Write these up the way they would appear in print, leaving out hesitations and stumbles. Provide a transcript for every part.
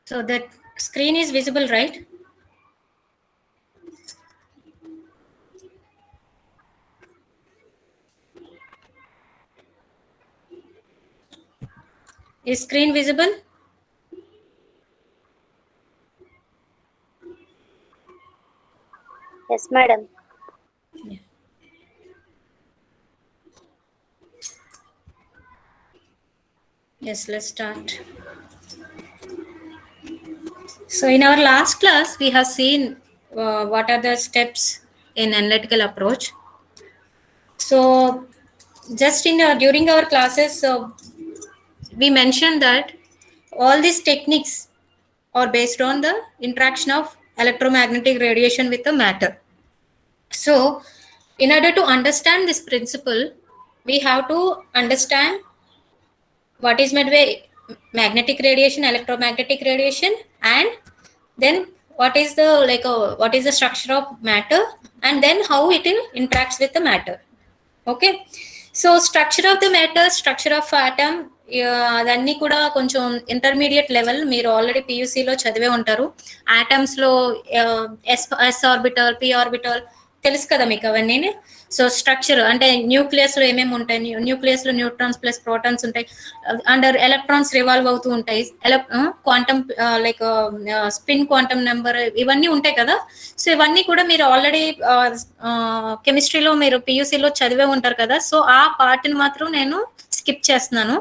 So that screen is visible, right? Is screen visible? Yes, madam. Yeah. Yes, let's start. So in our last class, we have seen what are the steps in analytical approach. So just in during our classes, we mentioned that all these techniques are based on the interaction of electromagnetic radiation with the matter. So in order to understand this principle, we have to understand what is meant by magnetic radiation, electromagnetic radiation, and then what is the what is the structure of matter, and then how it interacts with the matter. Okay, so structure of the matter, structure of atom, అదన్నీ కూడా కొంచెం intermediate level, మీరు already పియూసీలో చదివే ఉంటారు. ఆటమ్స్లో yes orbital, P orbital తెలుసు కదా మీకు అవన్నీ. సో స్ట్రక్చర్ అంటే న్యూక్లియస్లో ఏమేమి ఉంటాయి, న్యూక్లియస్లో న్యూట్రాన్స్ ప్లస్ ప్రోటాన్స్ ఉంటాయి, అండర్ ఎలక్ట్రాన్స్ రివాల్వ్ అవుతూ ఉంటాయి, quantum like spin quantum number ఇవన్నీ ఉంటాయి కదా. సో ఇవన్నీ కూడా మీరు ఆల్రెడీ కెమిస్ట్రీలో మీరు పియూసీలో చదివే ఉంటారు కదా. సో ఆ పార్ట్ని మాత్రం నేను స్కిప్ చేస్తున్నాను.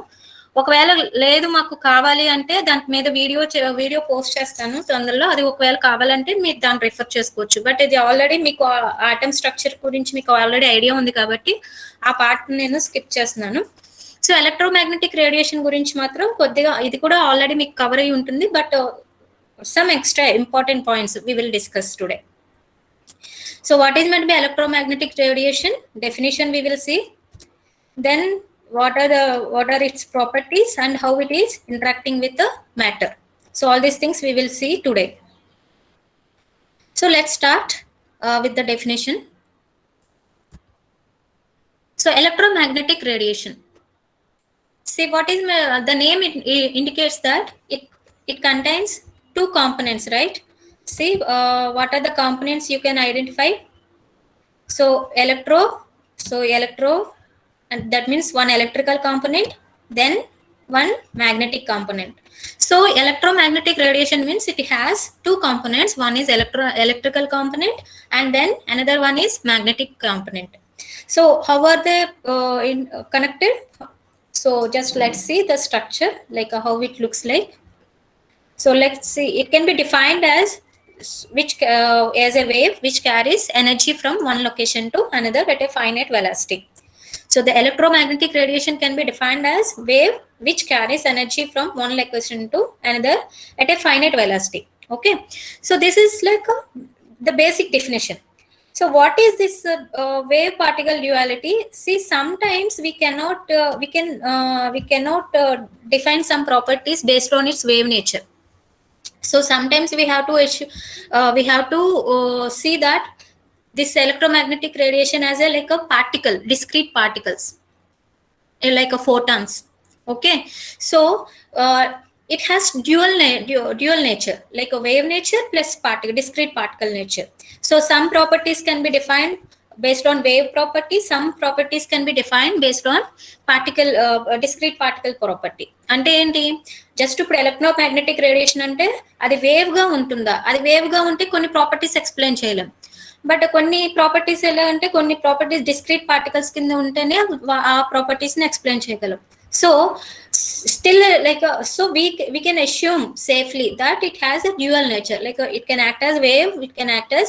ఒకవేళ లేదు మాకు కావాలి అంటే దాని మీద వీడియో పోస్ట్ చేస్తాను తొందరలో, అది ఒకవేళ కావాలంటే మీరు దాన్ని రిఫర్ చేసుకోవచ్చు. బట్ ఇది ఆల్రెడీ మీకు ఆటమ్ స్ట్రక్చర్ గురించి మీకు ఆల్రెడీ ఐడియా ఉంది కాబట్టి ఆ పార్ట్ నేను స్కిప్ చేస్తున్నాను. సో ఎలక్ట్రోమాగ్నెటిక్ రేడియేషన్ గురించి మాత్రం కొద్దిగా ఇది కూడా ఆల్రెడీ మీకు కవర్ అయి ఉంటుంది, but some extra important points we will discuss today. So what is meant by electromagnetic radiation? Definition we will see. Then what are its properties and how it is interacting with the matter. So all these things we will see today. So let's start with the definition. So electromagnetic radiation. See what is the name, it indicates that it contains two components, right? See what are the components you can identify. So electro, and that means one electrical component, then one magnetic component. So electromagnetic radiation means it has two components. One is electrical component and then another one is magnetic component. So how are they connected? So just let's see the structure, like how it looks like. So let's see, it can be defined as as a wave which carries energy from one location to another at a finite velocity. So the electromagnetic radiation can be defined as wave which carries energy from one location to another at a finite velocity. Okay, so this is like the basic definition. So what is this wave particle duality? See, sometimes we cannot define some properties based on its wave nature. So sometimes we have to see that this electromagnetic radiation as a like a particle, discrete particles, like a photons. Okay, so it has dual nature, like a wave nature plus discrete particle nature. So some properties can be defined based on wave property, some properties can be defined based on particle discrete particle property. అంటే ఏంటి, just ఇప్పుడు electromagnetic radiation అంటే అది wave గా ఉంటుందా, అది wave గా ఉంటే కొన్ని ప్రాపర్టీస్ ఎక్స్ప్లెయిన్ చేయలేం. బట్ కొన్ని ప్రాపర్టీస్ ఎలా అంటే కొన్ని ప్రాపర్టీస్ డిస్క్రీట్ పార్టికల్స్ కింద ఉంటేనే ఆ ప్రాపర్టీస్ ని ఎక్స్ప్లెయిన్ చేయగలం. So still so we can assume safely that it has a dual nature, it can act as wave, it can act as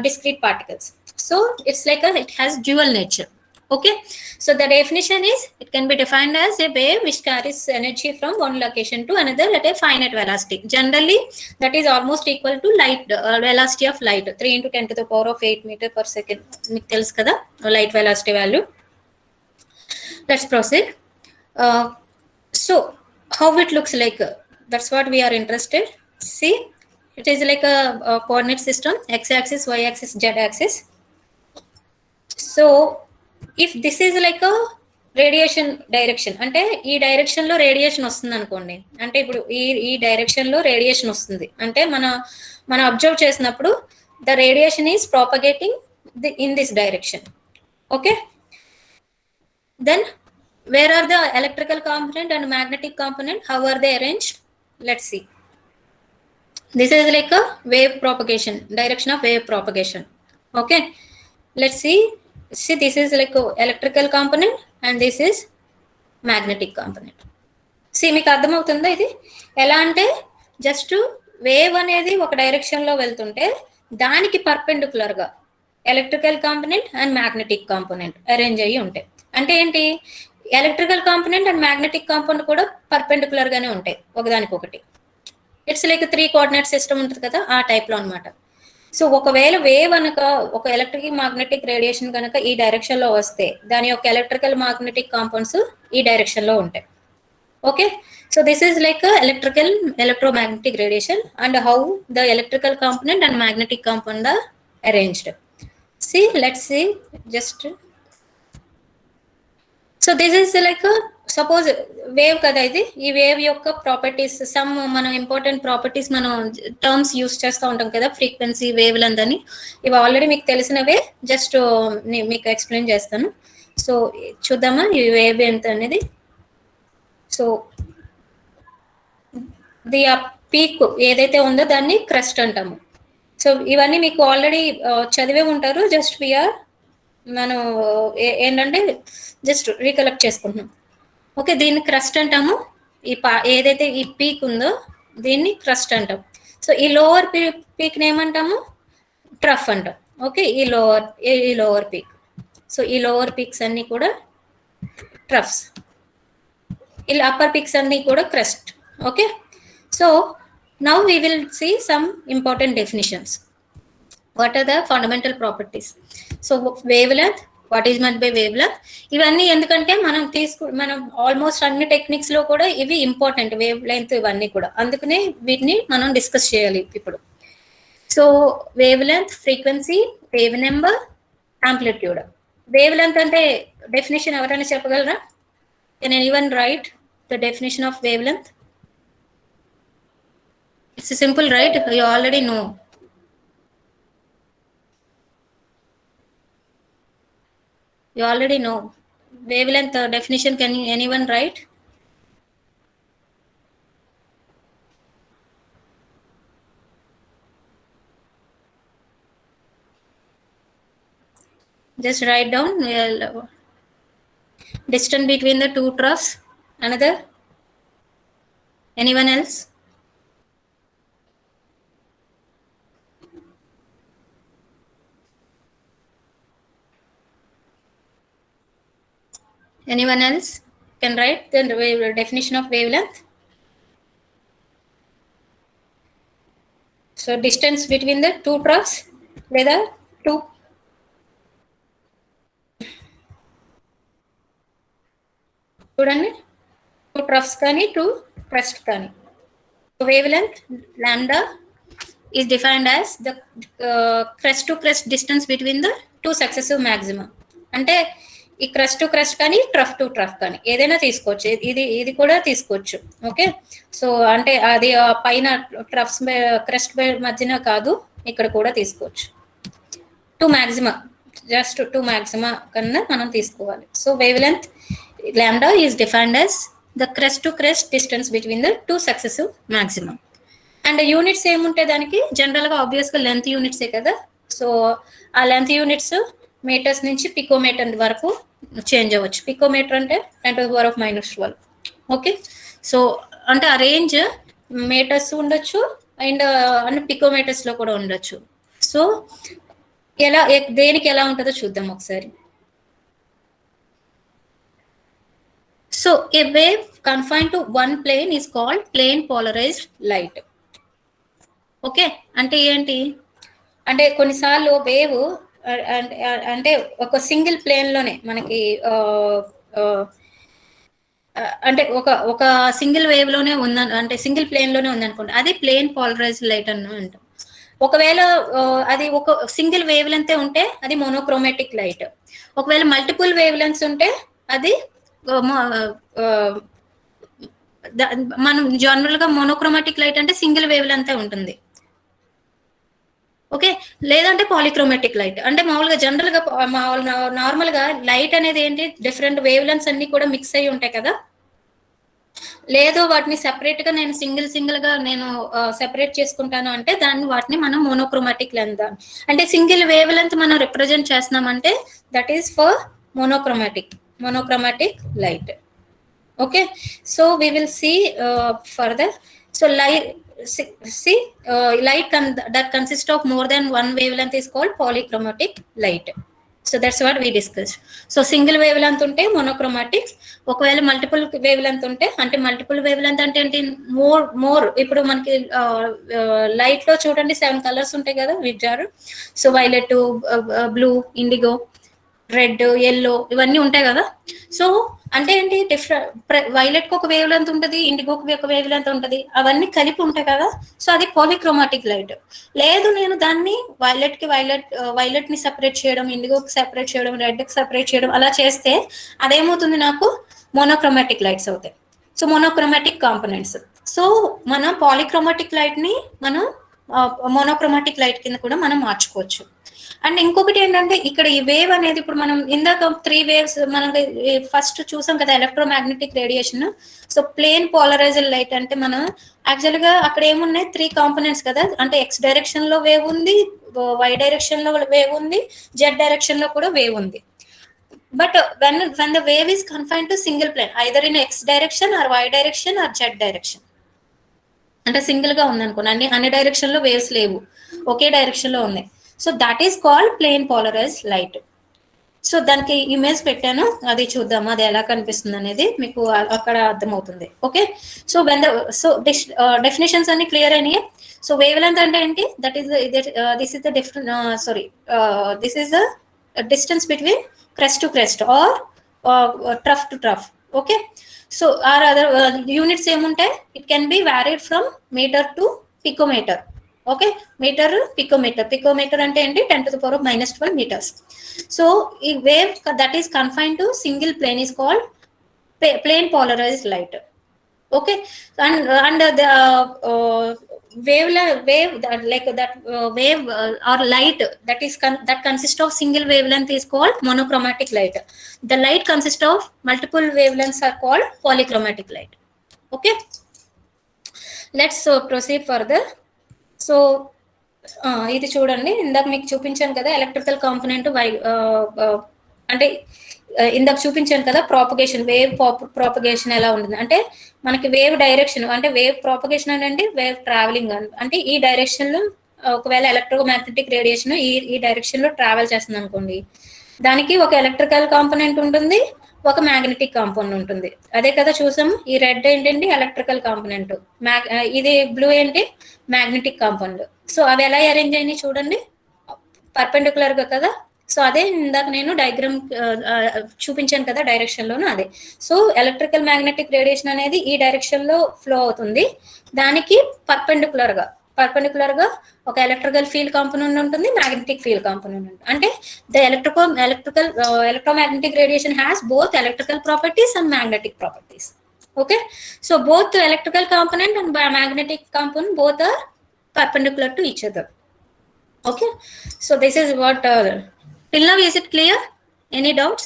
discrete particles. So it's it has dual nature. Okay, so the definition is it can be defined as a wave which carries energy from one location to another at a finite velocity. Generally that is almost equal to light velocity of light, 3 into 10 to the power of 8 meter per second. మీకు తెలుసు కదా light velocity value. Let's proceed. So how it looks like, that's what we are interested. See, it is like a coordinate system, x-axis, y-axis, z-axis. So if this is like a radiation direction అంటే ఈ direction లో radiation వస్తుంది అనుకోండి, అంటే ఇప్పుడు ఈ direction లో radiation వస్తుంది అంటే మనం అబ్జర్వ్ చేసినప్పుడు the radiation is propagating in this direction. Okay, then where are the electrical component and magnetic component, how are they arranged? Let's see. This is like a wave propagation, direction of wave propagation. Okay, let's see this is like a electrical component and this is magnetic component. See, మీకు అర్థమవుతుందా ఇది ఎలా అంటే, just wave అనేది ఒక direction లో వెళ్తుంటే దానికి పర్పెండిక్యులర్ గా electrical component and magnetic component arrange అయ్యి ఉంటాయి. అంటే ఏంటి, electrical component and magnetic component కూడా పర్పెండిక్యులర్ గానే ఉంటాయి ఒకదానికొకటి. ఇట్స్ లైక్ 3 కోఆర్డినేట్ సిస్టమ్ ఉంటుంది కదా, ఆ టైప్ లో అనమాట. సో ఒకవేళ వేవ్ అనక ఒక ఎలక్ట్రిక్ మ్యాగ్నెటిక్ రేడియేషన్ కనుక ఈ డైరెక్షన్ లో వస్తే దాని యొక్క ఎలక్ట్రికల్ మ్యాగ్నెటిక్ కాంపౌండ్స్ ఈ డైరెక్షన్ లో ఉంటాయి. Okay, so this is like a electromagnetic radiation and how the electrical component and magnetic component are arranged. See, let's see just. So this is like a, suppose wave kada idi, ee wave yokka properties, some మనం important properties మనం terms use చేస్తూ ఉంటాం కదా, frequency, wave length అని. ఇవి already మీకు తెలిసినవే, just మీకు explain చేస్తాను. సో చూద్దామా ఈ వేవ్ ఎంత అనేది. సో ది పీక్ ఏదైతే ఉందో దాన్ని క్రస్ట్ అంటాము. సో ఇవన్నీ మీకు ఆల్రెడీ చదివే ఉంటారు, జస్ట్ వీఆర్ మనం ఏంటంటే జస్ట్ రీకలెక్ట్ చేసుకుంటున్నాం. ఓకే, దీన్ని క్రస్ట్ అంటాము. ఏదైతే ఈ పీక్ ఉందో దీన్ని క్రస్ట్ అంటాం. సో ఈ లోవర్ పీక్ని ఏమంటాము, ట్రఫ్ అంటాం. ఓకే, ఈ లోవర్ పీక్. సో ఈ లోవర్ పీక్స్ అన్ని కూడా ట్రఫ్స్, ఈ అప్పర్ పీక్స్ అన్ని కూడా crust. Okay, so now we will see some important definitions. What are the fundamental properties? So wavelength, what is meant by wavelength? ఇవన్నీ ఎందుకంటే మనం ఆల్మోస్ట్ అన్ని టెక్నిక్స్ లో కూడా ఇవి ఇంపార్టెంట్, వేవ్ లెంత్ ఇవన్నీ కూడా, అందుకనే వీటిని మనం డిస్కస్ చేయాలి ఇప్పుడు. So wave length, frequency, wave number, amplitude. Wave length అంటే డెఫినేషన్ ఎవరైనా చెప్పగలరా? Can anyone write the definition of wavelength? It's simple, right? You already know. You already know. Wavelength definition, can anyone write? Just write down distance between the two troughs. Another? Anyone else? Anyone else can write the definition of wavelength? So distance between the two troughs, లేదా two చూడండి, two troughs కానీ two crust కానీ. Wave length lambda is defined as the crest to crest distance between the two successive maxima. అంటే ఈ crust to crust కానీ trough to trough కానీ ఏదైనా తీసుకోవచ్చు, ఇది కూడా తీసుకోవచ్చు. ఓకే, సో అంటే అది పైన ట్రఫ్స్ క్రస్ట్ మధ్యన కాదు, ఇక్కడ కూడా తీసుకోవచ్చు. టూ మ్యాక్సిమా, జస్ట్ టూ మ్యాక్సిమా కన్నా మనం తీసుకోవాలి. So wave length lambda is defined as the crest to crest distance between the two successive maximum. And units ఏముంటాయి దానికి, జనరల్గా ఆబ్వియస్గా లెంత్ యూనిట్సే కదా. సో ఆ లెంత్ యూనిట్స్ మీటర్స్ నుంచి పికోమీటర్ వరకు చేంజ్ అవ్వచ్చు. పికోమీటర్ అంటే 10⁻⁻12. ఓకే, సో అంటే ఆ రేంజ్ మీటర్స్ ఉండొచ్చు అండ్ అన్ని పికోమీటర్స్ లో కూడా ఉండొచ్చు. సో ఎలా దేనికి ఎలా ఉంటుందో చూద్దాం ఒకసారి. So a wave confined to one plane is called plane polarized light. Okay, అంటే ఏంటి అంటే కొన్నిసార్లు వేవ్ అంటే ఒక సింగిల్ ప్లేన్ లోనే మనకి అంటే ఒక సింగిల్ వేవ్ లోనే ఉందని, అంటే సింగిల్ ప్లేన్ లోనే ఉందనుకోండి, అది ప్లేన్ పోలరైజ్డ్ లైట్ అని అంటాం. ఒకవేళ అది ఒక సింగిల్ వేవ్ లెంత్ ఉంటే అది మోనోక్రోమాటిక్ లైట్. ఒకవేళ మల్టిపుల్ వేవ్ లెంత్స్ ఉంటే అది మనం జనరల్ గా మోనోక్రోమాటిక్ లైట్ అంటే సింగిల్ వేవ్ లెంత్ ఉంటుంది. ఓకే, లేదంటే పాలిక్రోమాటిక్ లైట్ అంటే మామూలుగా జనరల్ గా నార్మల్ గా లైట్ అనేది ఏంటి, డిఫరెంట్ వేవ్ లెంత్స్ అన్ని కూడా మిక్స్ అయ్యి ఉంటాయి కదా. లేదు వాటిని సెపరేట్ గా నేను సింగిల్ గా నేను సెపరేట్ చేసుకుంటాను అంటే దాన్ని వాటిని మనం మోనోక్రోమాటిక్ లెంత్ అంటే సింగిల్ వేవ్ లెంత్ మనం రిప్రజెంట్ చేస్తున్నామంటే that is for monochromatic light. Okay, so we will see further. So light, see light that consists of more than one wavelength is called polychromatic light. So that's what we discussed. So single wavelength ఉంటే monochromatic, ఒకవేళ multiple wave length ఉంటే అంటే multiple wave length అంటే ఏంటి, more ఇప్పుడు మనకి light లో చూడండి 7 కలర్స్ ఉంటాయి కదా VIBGYOR. So violet, blue, indigo, red, yellow ఇవన్నీ ఉంటాయి కదా. సో అంటే ఏంటి, వైలెట్ కి ఒక వేవ్ లెంత్ ఉంటుంది, ఇండిగోకి ఒక వేవ్ లెంత్ ఉంటుంది, అవన్నీ కలిపి ఉంటాయి కదా. సో అది పాలిక్రోమాటిక్ లైట్. లేదు నేను దాన్ని వైలెట్ ని సెపరేట్ చేయడం, ఇండిగోకి సెపరేట్ చేయడం, రెడ్ కి సెపరేట్ చేయడం అలా చేస్తే అదేమవుతుంది, నాకు మోనోక్రోమాటిక్ లైట్స్ అవుతాయి. So monochromatic components. సో మన పాలిక్రోమాటిక్ లైట్ ని మనం మోనోక్రోమాటిక్ లైట్ కింద కూడా మనం మార్చుకోవచ్చు. అండ్ ఇంకొకటి ఏంటంటే ఇక్కడ ఈ వేవ్ అనేది ఇప్పుడు మనం ఇందాక 3 వేవ్స్ మనం ఫస్ట్ చూసాం కదా, electromagnetic radiation. So plane polarised light అంటే మనం యాక్చువల్ గా అక్కడ ఏమున్నాయి, 3 కాంపోనెంట్స్ కదా. అంటే ఎక్స్ డైరెక్షన్ లో వేవ్ ఉంది, వై డైరెక్షన్ లో వేవ్ ఉంది, జెడ్ డైరెక్షన్ లో కూడా వేవ్ ఉంది. But when the wave is confined to single plane, either in x direction or y direction or z direction, అంటే సింగిల్ గా ఉంది అనుకోండి, అన్ని డైరెక్షన్ లో వేవ్స్ లేవు, ఒకే డైరెక్షన్ లో ఉన్నాయి. So that is called plane polarised light. So దానికి ఇమేజ్ పెట్టాను, అది చూద్దాము అది ఎలా కనిపిస్తుంది అనేది మీకు అక్కడ అర్థమవుతుంది. ఓకే, సో డెఫినేషన్స్ అన్ని క్లియర్ అయినాయి. సో వేవ్ లెంత్ అంటే ఏంటి, that is this is the different this is the distance between crest to crest or trough to trough. Okay, so or other units ఏముంటాయి, it can be varied from metre to picometre. Okay, metre picometre అంటే ఏంటి, 10⁻⁻12 meters. So ఈ wave that is confined to single plane is called plane polarised light. Okay, and the wave like that wave or light that consists of single wavelength is called monochromatic light. The light consists of multiple wavelengths are called polychromatic light. Okay, let's proceed further. So ఇది చూడండి, ఇందాక మీకు చూపించాను కదా electrical component అంటే ఇందాక చూపించాను కదా ప్రాపగేషన్, వేవ్ ప్రాపగేషన్ ఎలా ఉంటుంది అంటే మనకి వేవ్ డైరెక్షన్ అంటే వేవ్ ప్రాపగేషన్ అంటే వేవ్ ట్రావెలింగ్ అంటే ఈ డైరెక్షన్ లో ఒకవేళ ఎలక్ట్రోమాగ్నెటిక్ రేడియేషన్ ఈ డైరెక్షన్ లో ట్రావెల్ చేస్తుంది అనుకోండి, దానికి ఒక ఎలక్ట్రికల్ కాంపోనెంట్ ఉంటుంది, ఒక మ్యాగ్నెటిక్ కాంపోనెంట్ ఉంటుంది. అదే కదా చూసాము, ఈ రెడ్ ఏంటంటే ఎలక్ట్రికల్ కాంపోనెంట్, ఇది బ్లూ ఏంటి మ్యాగ్నెటిక్ కాంపోనెంట్. సో అవి ఎలా అరేంజ్ అయినాయి చూడండి, పర్పెండిక్యులర్ గా కదా. సో అదే ఇందాక నేను డయాగ్రామ్ చూపించాను కదా డైరెక్షన్ లోను అదే. సో ఎలక్ట్రికల్ మ్యాగ్నెటిక్ రేడియేషన్ అనేది ఈ డైరెక్షన్ లో ఫ్లో అవుతుంది, దానికి పర్పెండిక్యులర్ గా ఒక ఎలక్ట్రికల్ ఫీల్డ్ కాంపోనెంట్ ఉంటుంది, మ్యాగ్నెటిక్ ఫీల్డ్ కాంపోనెంట్ ఉంటుంది. అంటే the electromagnetic radiation has both electrical properties and magnetic properties. Okay, so both electrical component and magnetic component both are perpendicular to each other. Okay, so this is what till now is it clear? Any doubts?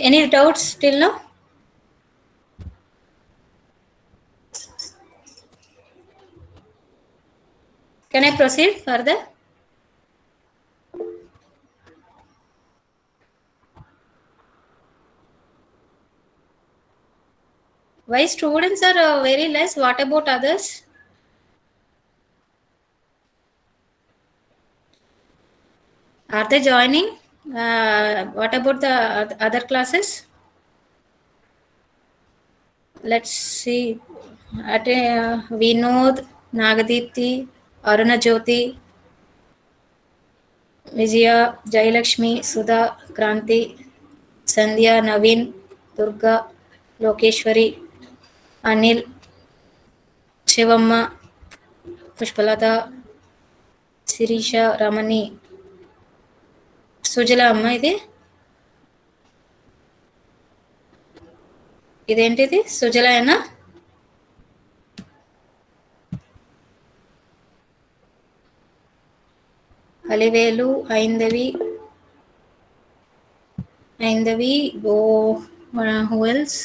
Any doubts till now? Can I proceed further? Why students are very less? What about others? Are they joining? What about the other classes? Let's see. At Vinod, Nagadipti, Aruna Jyoti, Vijaya, Jayalakshmi, Sudha, Kranti, Sandhya, Naveen, Durga, Lokeshwari, Anil, Shivamma, Pushpalata, Sirisha, Ramani, Sujala అమ్మ ఇది, ఇదేంటిది సుజలయనా? Alivelu, Aindavi, oh who else,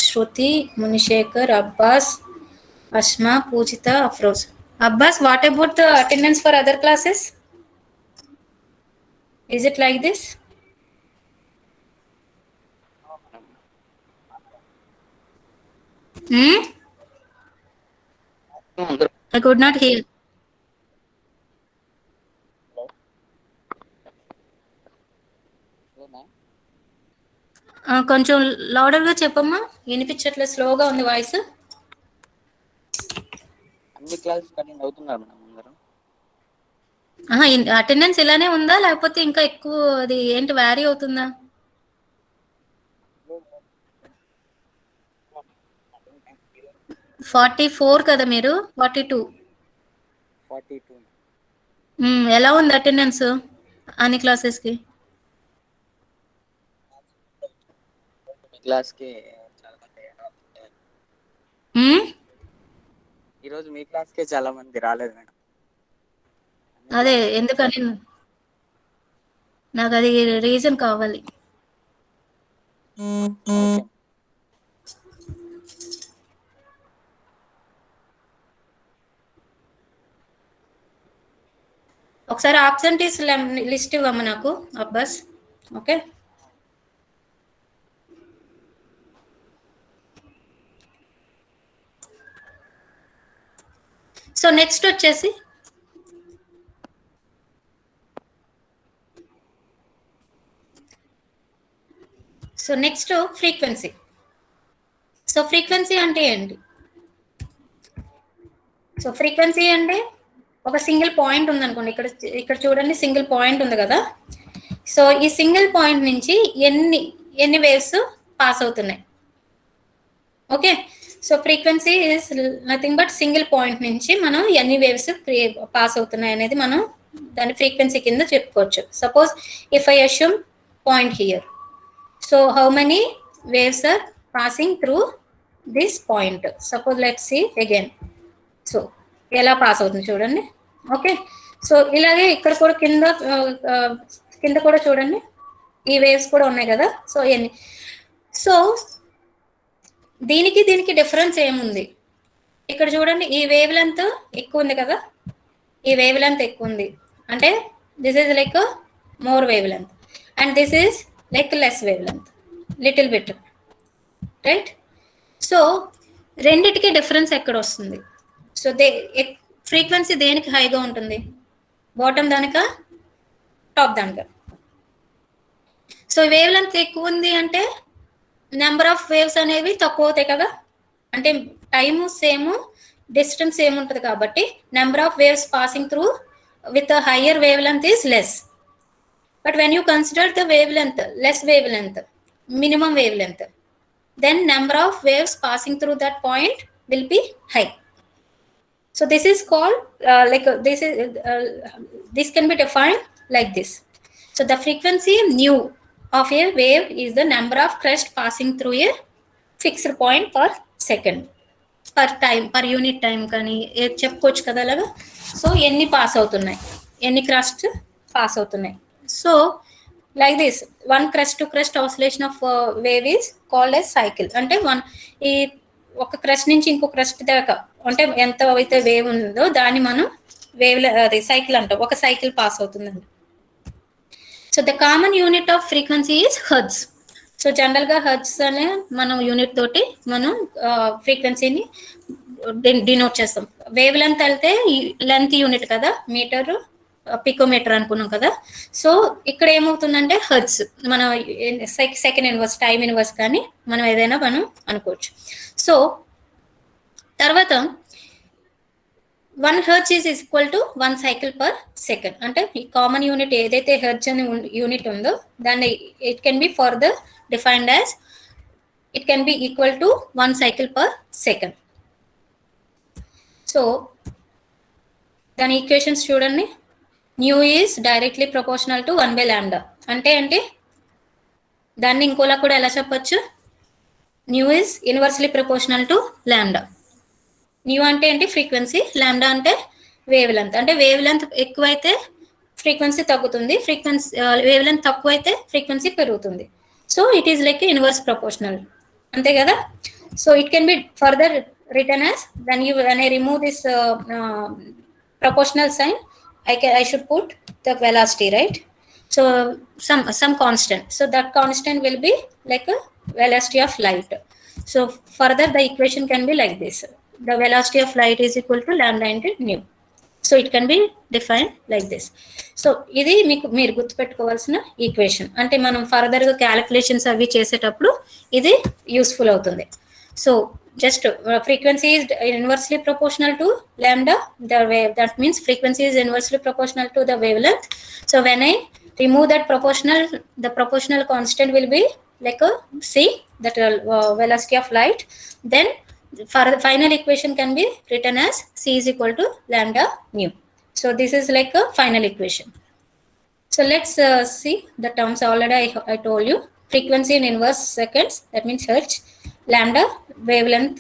Shruti, Munishekar, Abbas, Asma, Poojitha, Afroz. Abbas, what about the attendance for other classes? Is it like this? I could not hear. కొంచెం లౌడర్గా చెప్పమ్మా, వినిపించట్లేదు, స్లోగా ఉంది voice. అన్ని క్లాసెస్ అటెండ్ అవుతున్నారు మేడం అందరూ? అటెండెన్స్ ఇలానే ఉందా లేకపోతే ఇంకా ఎక్కువ అది ఏంటి వ్యారీ అవుతుందా? 44 కదా మీరు? 42. ఎలా ఉంది అటెండెన్స్ అన్ని క్లాసెస్కి? క్లాస్కి చాలా మంది ఈరోజు మీ క్లాస్కే చాలా మంది రాలేదు మేడం. అదే ఎందుకని నాకు అది రీజన్ కావాలి. ఒకసారి ఆబ్సెంటీస్ లిస్ట్ ఇవ్వమ్మ నాకు అబ్బాస్. ఓకే, సో నెక్స్ట్ వచ్చేసి ఫ్రీక్వెన్సీ. సో ఫ్రీక్వెన్సీ అంటే ఏంటి? సో ఫ్రీక్వెన్సీ అంటే ఒక సింగిల్ పాయింట్ ఉందనుకోండి, ఇక్కడ చూడండి సింగిల్ పాయింట్ ఉంది కదా. సో ఈ సింగిల్ పాయింట్ నుంచి ఎన్ని వేవ్స్ పాస్ అవుతున్నాయి. Okay, so frequency is nothing but single point నుంచి మనం ఎన్ని వేవ్స్ పాస్ అవుతున్నాయి అనేది మనం దాని ఫ్రీక్వెన్సీ కింద చెప్పుకోవచ్చు. Suppose if I assume point here, so how many waves are passing through this point. Suppose let's see again. So ఎలా పాస్ అవుతుంది చూడండి. ఓకే, సో ఇలాగే ఇక్కడ కూడా కింద కూడా చూడండి, ఈ వేవ్స్ కూడా ఉన్నాయి కదా. సో సో దీనికి డిఫరెన్స్ ఏముంది? ఇక్కడ చూడండి, ఈ వేవ్ లెంత్ ఎక్కువ ఉంది కదా, ఈ వేవ్ లెంత్ ఎక్కువ ఉంది అంటే this is like more wavelength and this is like less wavelength, little bit, right? So రెండిటికి డిఫరెన్స్ ఎక్కడ వస్తుంది? సో ఫ్రీక్వెన్సీ దేనికి హైగా ఉంటుంది? బాటమ్ దానికా టాప్ దానికా? సో వేవ్ లెంత్ ఎక్కువ ఉంది అంటే నెంబర్ ఆఫ్ వేవ్స్ అనేవి తక్కువ అవుతాయి కదా, అంటే టైము సేమ్, డిస్టెన్స్ సేమ్ ఉంటుంది కాబట్టి number of waves passing through with higher wave length is less. But when you consider the wave length, less wave length, minimum wavelength, then number of waves passing through that point will be high. So this is called this can be defined like this. So the frequency nu of a wave is the number of crest passing through a fixed point per second, per time, per unit time కానీ చెప్పుకోవచ్చు కదా అలాగా. So ఎన్ని pass అవుతున్నాయి, ఎన్ని crust pass అవుతున్నాయి. So like this, one crest to crest oscillation of wave is called as cycle. అంటే ఈ ఒక క్రస్ట్ నుంచి ఇంకో క్రస్ట్ దాకా అంటే ఎంత అయితే వేవ్ ఉందో దాన్ని మనం అది సైకిల్ అంటాం. ఒక సైకిల్ పాస్ అవుతుందండి. So the common unit off frequency is hertz. So జనరల్గా హెర్ట్జ్ అనే మనం యూనిట్ తోటి మనం ఫ్రీక్వెన్సీని డినోట్ చేస్తాం. వేవ్ లెంత్ వెళ్తే లెంత్ యూనిట్ కదా, మీటరు పికోమీటర్ అనుకున్నాం కదా. సో ఇక్కడ ఏమవుతుందంటే హెర్ట్జ్, మనం సెకండ్ ఇన్వర్స్, టైం ఇన్వర్స్ కానీ మనం ఏదైనా మనం అనుకోవచ్చు. సో తర్వాత 1 hertz is equal to 1 cycle per second. అంటే ఈ కామన్ యూనిట్ ఏదైతే హెర్ట్జ్ అనే యూనిట్ ఉందో దాన్ని it can be further defined as, it can B equal to 1 cycle per second. So దాని ఈక్వేషన్స్ చూడండి. Nu is directly proportional to 1 by lambda. అంటే ఏంటి, దాన్ని ఇంకోలా కూడా ఎలా చెప్పొచ్చు, new is inversely proportional to lambda. New అంటే ఏంటి, ఫ్రీక్వెన్సీ, లాంబ్డా అంటే వేవ్ లెంత్. అంటే వేవ్ లెంత్ ఎక్కువైతే ఫ్రీక్వెన్సీ తగ్గుతుంది, ఫ్రీక్వెన్సీ వేవ్ లెంత్ తక్కువైతే ఫ్రీక్వెన్సీ పెరుగుతుంది. So it is like inverse proportional, అంతే కదా. So it can be further written as, when I remove this proportional sign, I should put the velocity, right? So some constant, so that constant will be like a velocity of light. So further the equation can be like this: the velocity of light is equal to lambda into nu. So it can B define like this. So ఇది మీకు మీరు గుర్తుపెట్టుకోవాల్సిన equation. అంటే మనం ఫర్దర్గా calculations అవి చేసేటప్పుడు ఇది యూస్ఫుల్ అవుతుంది. So just frequency is inversely proportional to lambda, the wave, that means frequency is inversely proportional to the wavelength. So when I remove that proportional, the proportional constant will be like a c, that velocity of light. Then for the final equation can be written as c is equal to lambda nu. So this is like a final equation. So let's see the terms. Already I told you, frequency in inverse seconds, that means hertz, lambda wavelength,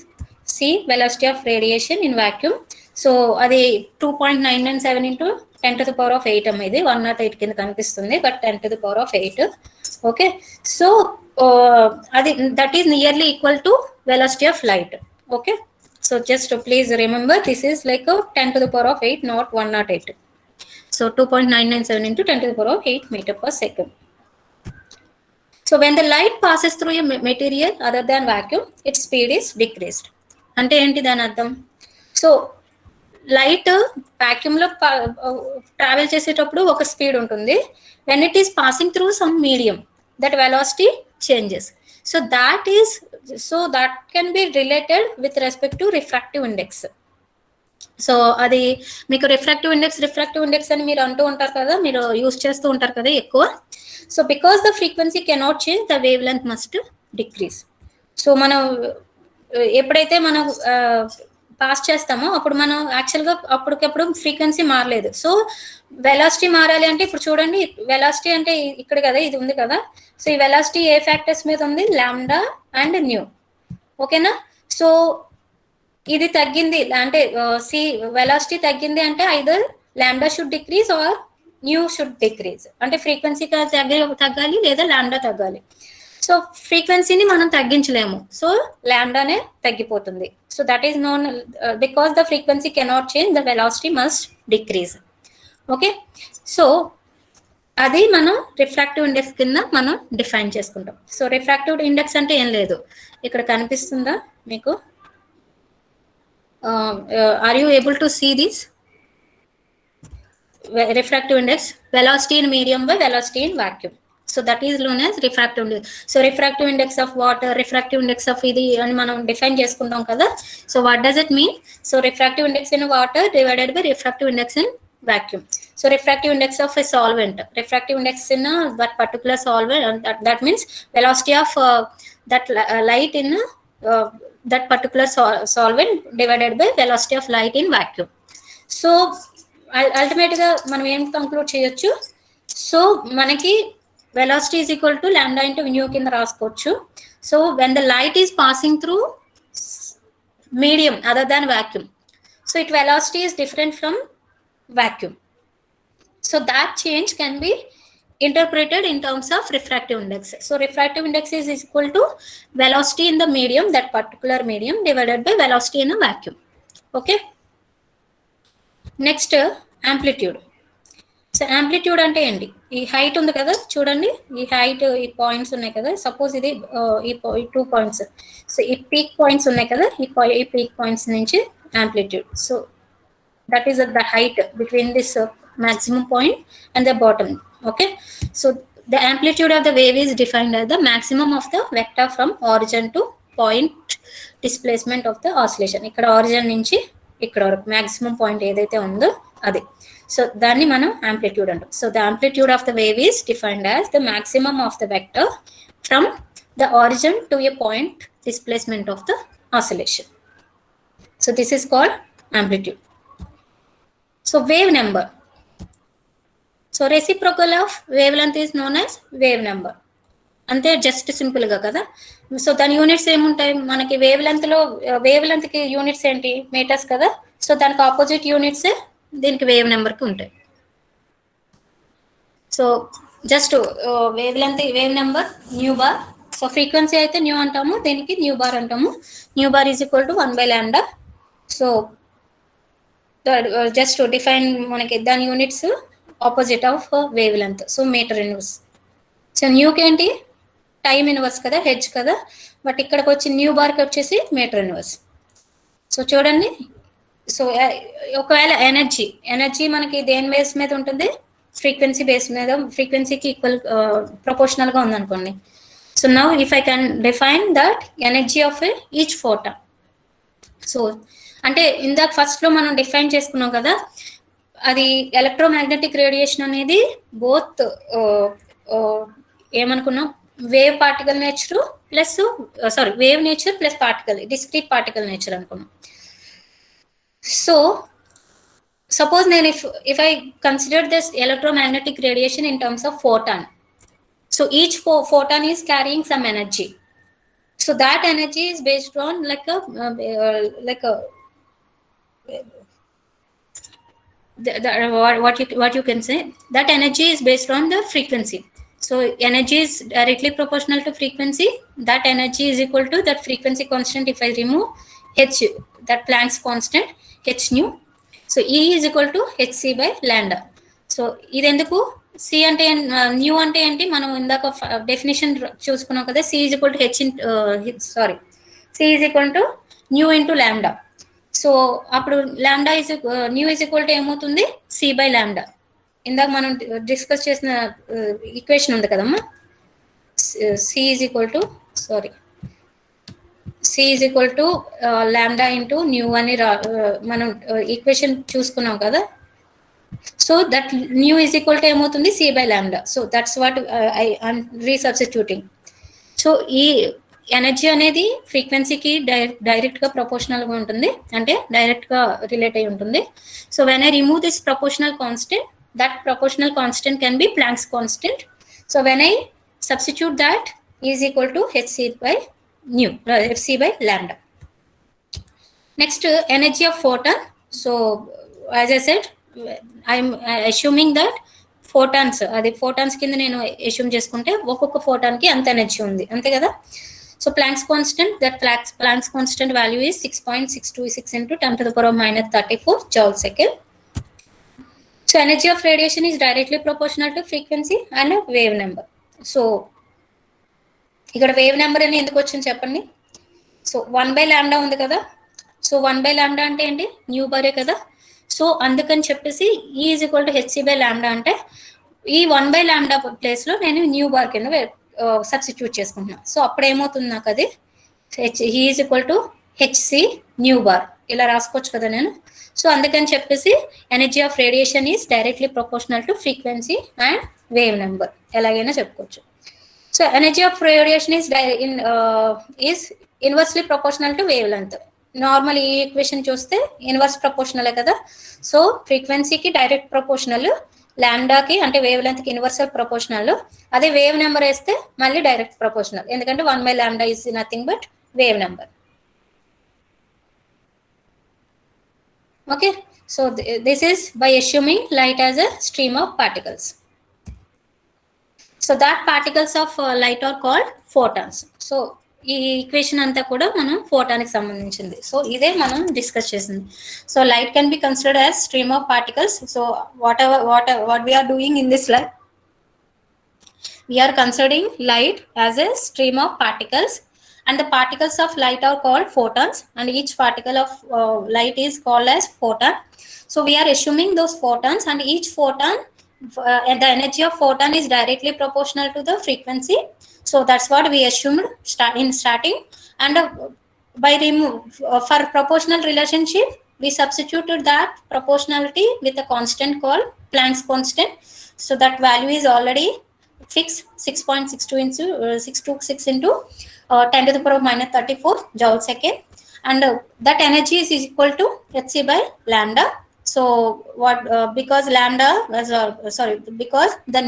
c velocity of radiation in vacuum. So అది 2.997 into 10 to the power of 8 అమ్మ, ఇది 108 కింద కనిపిస్తుంది, but 10 to the power of 8. Okay, so అది that is nearly equal to velocity of light. Okay, so just please remember this is like 10 to the power of 8, not 108. So 2.997 into 10 to the power of 8 meter per second. So when the light passes through a material other than vacuum, its speed is decreased. అంటే ఏంటి దాని అర్థం? So light వాక్యూమ్లో travel చేసేటప్పుడు ఒక speed ఉంటుంది. When it is passing through some medium, that velocity changes. So that can be related with respect to refractive index. So అది మీకు refractive index అని మీరు అంటూ ఉంటారు కదా, మీరు యూస్ చేస్తూ ఉంటారు కదా ఎక్కువ. So because the frequency cannot change, the wave length must decrease. So మనం ఎప్పుడైతే మనం పాస్ చేస్తామో అప్పుడు మనం యాక్చువల్గా అప్పటికప్పుడు ఫ్రీక్వెన్సీ మారలేదు. సో వెలాసిటీ మారాలి అంటే ఇప్పుడు చూడండి, వెలాసిటీ అంటే ఇక్కడ కదా, ఇది ఉంది కదా. సో ఈ వెలాసిటీ ఏ ఫ్యాక్టర్స్ మీద ఉంది, లాంబ్డా అండ్ న్యూ. ఓకేనా. సో ఇది తగ్గింది అంటే వెలాసిటీ తగ్గింది అంటే either lambda should decrease or nu should decrease. అంటే ఫ్రీక్వెన్సీ తగ్గాలి లేదా లాంబ్డా తగ్గాలి. సో ఫ్రీక్వెన్సీని మనం తగ్గించలేము, సో లాంబ్డానే తగ్గిపోతుంది. So that is known, because the frequency cannot change, the velocity must decrease. Okay, so అది మనం రిఫ్రాక్టివ్ ఇండెక్స్ కింద మనం డిఫైన్ చేసుకుంటాం. సో రిఫ్రాక్టివ్ ఇండెక్స్ అంటే ఏం లేదు, ఇక్కడ కనిపిస్తుందా మీకు? Are you able to see this? Refractive index, velocity in medium by velocity in vacuum. So that is known as refractive index. So refractive index of water, refractive index of ఇది అని మనం define చేసుకుంటాం కదా. So what does it mean? So refractive index in water divided by refractive index in vacuum. So refractive index of a solvent, refractive index in that particular solvent, that means velocity of that light in that particular solvent divided by velocity of light in vacuum. So ultimately గా మనం ఏం conclude చేయొచ్చు? So మనకి velocity is equal to lambda into nu కింద రాసుకోవచ్చు. So when the light is passing through medium other than vacuum, so its velocity is different from vacuum. So that change can be interpreted in terms of refractive index. So refractive index is equal to velocity in the medium, that particular medium, divided by velocity in a vacuum. Okay, next amplitude. So amplitude అంటే ఏంటి? ఈ height ఉంది కదా చూడండి, ఈ height, ఈ points ఉన్నాయి కదా. సపోజ్ ఇది ఈ 2 పాయింట్స్. సో ఈ పీక్ పాయింట్స్ ఉన్నాయి కదా, ఈ పీక్ పాయింట్స్ నుంచి amplitude. So that is the height between this maximum point and the bottom. Okay, so the amplitude of the wave is defined as the maximum of the vector from origin to point displacement of the oscillation. ఇక్కడ origin నుంచి ఇక్కడ వరకు maximum point ఏదైతే ఉందో అది. So దాన్ని మనం amplitude అంటాం. So the amplitude of the wave is defined as the maximum of the vector from the origin to a point displacement of the oscillation. So this is called amplitude. So wave number. So so reciprocal of wavelength is known as wave number. అంతే, just సింపుల్గా కదా. So దాని units ఏముంటాయి మనకి? వేవ్ లెంత్కి units ఏంటి? Meters కదా. సో దానికి ఆపోజిట్ యూనిట్స్ దీనికి వేవ్ నెంబర్కి ఉంటాయి. So just wave number nu bar. So frequency అయితే న్యూ అంటాము, దీనికి న్యూ బార్ అంటాము. Nu bar is equal to 1/λ. So just define మనకి దాని units opposite of wavelength. So metre inverse. So న్యూకి ఏంటి? టైమ్ ఇన్వర్స్ కదా, హెచ్ కదా. But ఇక్కడికి వచ్చి న్యూ బార్కి వచ్చేసి మీటర్ ఇన్వర్స్. సో చూడండి. సో ఒకవేళ ఎనర్జీ మనకి దేని బేస్ మీద ఉంటుంది? ఫ్రీక్వెన్సీ బేస్ మీద, ఫ్రీక్వెన్సీకి ఈక్వల్ ప్రపోర్షనల్గా ఉందనుకోండి. So now if I can define that energy of each photon. So అంటే ఇందాక ఫస్ట్లో మనం డిఫైన్ చేసుకున్నాం కదా, అది ఎలక్ట్రోమాగ్నెటిక్ రేడియేషన్ అనేది బోత్ ఏమనుకున్నాం, wave particle nature plus wave nature plus particle, discrete particle nature అనుకున్నాం. So suppose then if I consider this electromagnetic radiation in terms of photon, so each photon is carrying some energy. So that energy is based on what you can say, that energy is based on the frequency. So energy is directly proportional to frequency. That energy is equal to that frequency constant. If I remove h, that Planck's constant h nu, so E is equal to hc/λ. So ఇది ఎందుకు? C అంటే new అంటే ఏంటి? మనం ఇందాక definition చూసుకున్నాం కదా, c is equal to c is equal to nu into lambda. So అప్పుడు lambda is nu is equal to ఏమవుతుంది? c/λ. ఇందాక మనం డిస్కస్ చేసిన ఈక్వేషన్ ఉంది కదమ్మా, c is equal to C is equal to lambda into nu అని మనం equation చూసుకున్నాం కదా. So that nu is equal to ఏమవుతుంది? c/λ. So that's what I resubstituting. సో ఈ ఎనర్జీ అనేది ఫ్రీక్వెన్సీకి డైరెక్ట్గా ప్రపోర్షనల్గా ఉంటుంది, అంటే డైరెక్ట్గా రిలేట్ అయి ఉంటుంది. So when I remove this proportional constant, that proportional constant can be planks constant. So when I substitute that is equal to hc/λ. Next, energy of photon. So as I said, I'm assuming that photons, అది photons కింద నేను assume చేసుకుంటే ఒక్కొక్క photon కి అంత energy ఉంది, అంతే కదా. So Planck's constant, that Planck's constant value is 6.626 into 10 to the power of minus 34 joule second. So energy of radiation is directly proportional to frequency and wave number. So ఇక్కడ wave number అని ఎందుకు వచ్చింది చెప్పండి. So 1/λ ఉంది కదా. So 1/λ అంటే ఏంటి? New బారే కదా. సో అందుకని చెప్పేసి E is equal to hc/λ అంటే ఈ 1/λ ప్లేస్లో నేను న్యూ బార్ కింద సబ్స్టిట్యూట్ చేసుకుంటున్నాను. సో అప్పుడు ఏమవుతుంది నాకు? అది E is equal to hc new bar ఇలా రాసుకోవచ్చు కదా నేను. సో అందుకని చెప్పేసి energy of radiation is directly proportional to frequency and wave number, ఎలాగైనా చెప్పుకోవచ్చు. So energy of radiation is inversely proportional to wavelength. Normally ఈ ఈక్వేషన్ చూస్తే ఇన్వర్స్ ప్రపోర్షనలే కదా. సో ఫ్రీక్వెన్సీకి డైరెక్ట్ ప్రపోర్షనల్, ల్యాండాకి అంటే వేవ్ లెంత్కి ఇన్వర్సల్ ప్రపోర్షనల్. అదే వేవ్ నెంబర్ వేస్తే మళ్ళీ డైరెక్ట్ ప్రపోర్షనల్, ఎందుకంటే 1/λ is nothing but wave number. Okay. So this is by assuming light as a stream of particles. So that particles of light are called photons. So ఈ equation అంతా కూడా మనం ఫోటాన్కి సంబంధించింది. So ఇదే మనం డిస్కస్ చేసింది. So light can be considered as stream of particles. So what we're doing in this light, we're considering light as a stream of particles, and the particles of light are called photons, and each particle of light is called as photon. So we are assuming those photons, and each photon, the energy of photon is directly proportional to the frequency. So that's what we assumed in starting. And by for proportional relationship, we substituted that proportionality with a constant called Planck's constant. So that value is already fixed, 6.626 into 10 to the power of minus 34 joule second. And that energy is equal to hc/λ. So what because lambda sorry, because the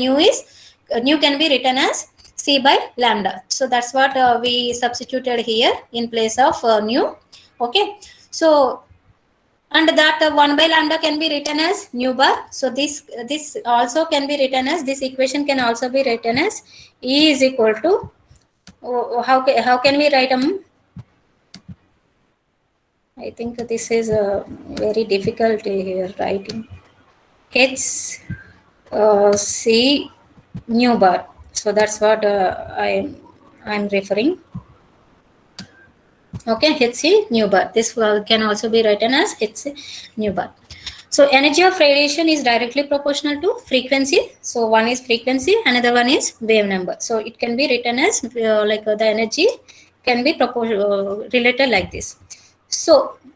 nu can be written as c by lambda. So that's what we substituted here in place of nu. Okay, so and that 1 by lambda can be written as nu bar. So this also can be written as, this equation can also be written as E is equal to how can we write I think this is very difficult here writing. H C nu bar. So that's what I'm referring. Okay, Hc nu bar. This can also be written as Hc nu bar. So energy of radiation is directly proportional to frequency. So one is frequency, another one is wave number. So it can be written as the energy can be related like this. So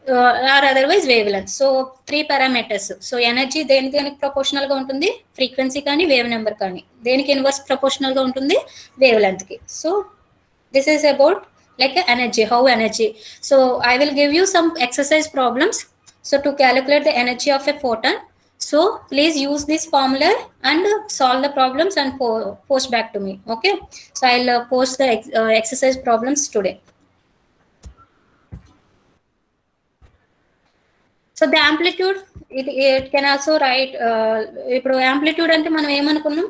or otherwise wavelength. So three parameters. So energy దేనికి proportional గా ఉంటుంది, frequency కానీ wave number కానీ. దేనికి inverse proportional గా ఉంటుంది, wavelength కి. So this is about like energy, how energy. So I will give you some exercise problems. So to calculate the energy of a photon, so please use this formula and solve the problems and post back to me. Okay, so I'll post the exercise problems today. So the amplitude, it can also write ఇప్పుడు amplitude అంటే మనం ఏమనుకున్నాం,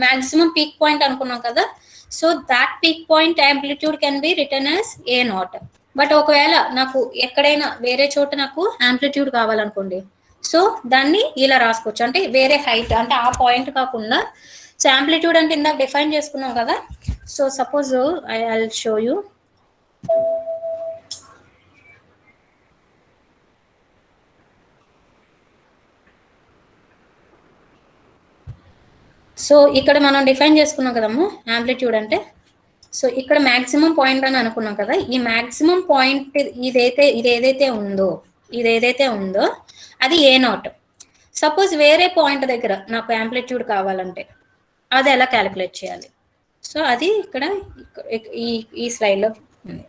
maximum peak point అనుకున్నాం కదా. So that peak point amplitude can be written as a naught. But ఒకవేళ నాకు ఎక్కడైనా వేరే చోట నాకు యాంప్లిట్యూడ్ కావాలనుకోండి, సో దాన్ని ఇలా రాసుకోవచ్చు, అంటే వేరే హైట్, అంటే ఆ పాయింట్ కాకుండా. సో యాంప్లిట్యూడ్ అంటే ఇందాక డిఫైన్ చేసుకున్నాం కదా. So suppose I will show you. So ఇక్కడ మనం డిఫైన్ చేసుకున్నాం కదమ్మా యాంప్లిట్యూడ్ అంటే. సో ఇక్కడ మాక్సిమం పాయింట్ అని అనుకున్నాం కదా. ఈ మాక్సిమం పాయింట్ ఇదేదైతే ఉందో అది ఏ నాట్. సపోజ్ వేరే పాయింట్ దగ్గర నాకు యాంప్లిట్యూడ్ కావాలంటే అది ఎలా క్యాలిక్యులేట్ చేయాలి? సో అది ఇక్కడ ఈ స్లైడ్లో ఉంది.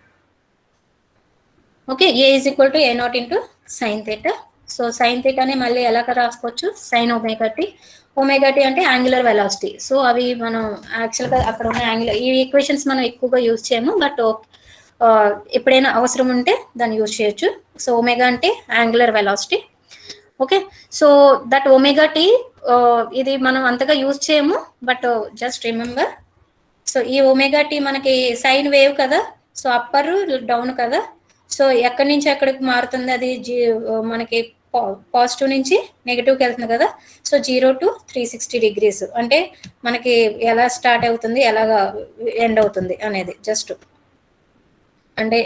Okay, A is equal to A naught into sine theta. So sine థీటాని మళ్ళీ ఎలా రాసుకోవచ్చు, sine omega t. Omega t అంటే యాంగులర్ వెలాసిటీ. సో అవి మనం యాక్చువల్గా అక్కడ ఉన్న ఈ ఈక్వేషన్స్ మనం ఎక్కువగా యూజ్ చేయము, బట్ ఎప్పుడైనా అవసరం ఉంటే దాన్ని యూజ్ చేయొచ్చు. సో ఒమేగా అంటే angular velocity. Okay, so that omega t ఇది మనం అంతగా యూజ్ చేయము, బట్ జస్ట్ రిమెంబర్. సో ఈ ఒమేగా టీ మనకి సైన్ వేవ్ కదా, సో అప్పర్ డౌన్ కదా. సో ఎక్కడి నుంచి ఎక్కడికి మారుతుంది, అది మనకి పాజిటివ్ నుంచి నెగిటివ్కి వెళ్తుంది కదా. సో 0 to 360 degrees అంటే మనకి ఎలా స్టార్ట్ అవుతుంది, ఎలాగా ఎండ్ అవుతుంది అనేది జస్ట్ అంటే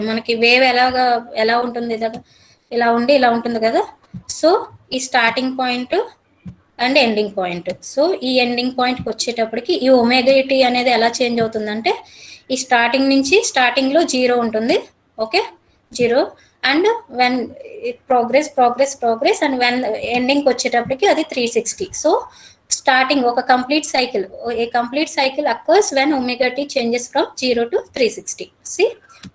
మనకి వేవ్ ఎలా ఉంటుంది, ఇలా ఉంటుంది కదా. సో ఈ starting point and ending point. So ఈ ఎండింగ్ పాయింట్కి వచ్చేటప్పటికి ఈ ఒమేగా అనేది ఎలా చేంజ్ అవుతుందంటే, ఈ స్టార్టింగ్లో 0 ఉంటుంది. Okay, 0, and when it progress and when ఎండింగ్కి వచ్చేటప్పటికి అది 360. సో స్టార్టింగ్ ఒక complete cycle occurs when omega t changes from 0 to 360. See